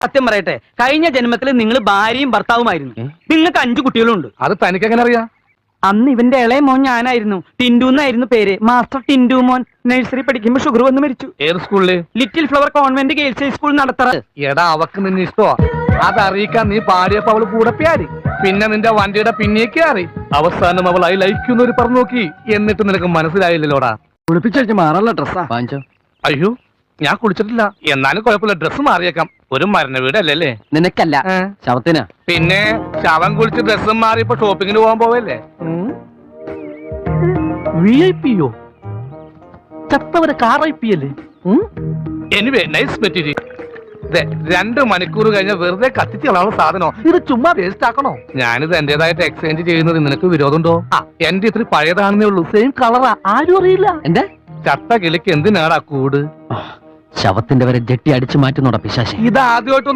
സത്യം പറയട്ടെ, കഴിഞ്ഞ ജന്മത്തിൽ നിങ്ങൾ ഭാര്യയും ഭർത്താവുമായിരുന്നു. നിങ്ങൾക്ക് 5 കുട്ടികളുണ്ട്. അത് തനിക്ക് എങ്ങനെ അറിയാം? അന്ന് ഇവന്റെ ഇളയ മോൻ ഞാനായിരുന്നു. ടിൻഡു എന്നായിരുന്നു പേര്. മാസ്റ്റർ ടിൻഡു മോൻ. നഴ്സറി പഠിക്കുമ്പോ ഷുഗർ വന്ന് മരിച്ചു. ഏത് സ്കൂളില്? Little flower convent girls high school Nadathara. എടാ, അവക്ക് നിന്നെ ഇഷ്ടമാ. അതറിയിക്കാൻ നീ പാടിയപ്പോ അവള് കൂടെ പേടി. പിന്നെ നിന്റെ വണ്ടിയുടെ പിന്നേക്ക് അറിയി. അവസാനം അവൾ ഐ ലൈക്കുന്നവര് പറഞ്ഞു നോക്കി. എന്നിട്ട് നിനക്ക് മനസ്സിലായില്ലല്ലോടാ. കുളിപ്പിച്ചു മാറാനുള്ള ഡ്രസ്സാ. അയ്യോ, ഞാൻ കുളിച്ചിട്ടില്ല. എന്നാലും കുഴപ്പമില്ല, ഡ്രസ്സ് മാറിയേക്കാം. ഒരു മരണ വീടല്ലേ? നിനക്കല്ല, ശവത്തിനാ. പിന്നെ ശവം കുളിച്ച് ഡ്രസ്സും മാറി ഇപ്പൊ ഷോപ്പിങ്ങിന് പോകാൻ പോവല്ലേ? VIP-യോ? ചത്തവരെ കാർ IP അല്ലേ? Anyway, nice material. 2 മണിക്കൂർ കഴിഞ്ഞ വെറുതെ കത്തിച്ച് കളയാനുള്ള സാധനോ? ഇത് ചുമ്മാ വേസ്റ്റ് ആക്കണോ? ഞാനിത് എന്റേതായിട്ട് എക്സ്ചേഞ്ച് ചെയ്യുന്നത് നിനക്ക് വിരോധമുണ്ടോ? എന്റെ ഇത്തിരി പഴയതാണെന്നേ ഉള്ളൂ. സെയിം കളറാ, ആരും അറിയില്ല. എന്താ ചത്ത കിളിക്ക് എന്തിനാടാ കൂട്? ശവത്തിന്റെ വരെ ജെട്ടി അടിച്ചു മാറ്റുന്നോടാ പിശാശേ. ഇത് ആദ്യമായിട്ട്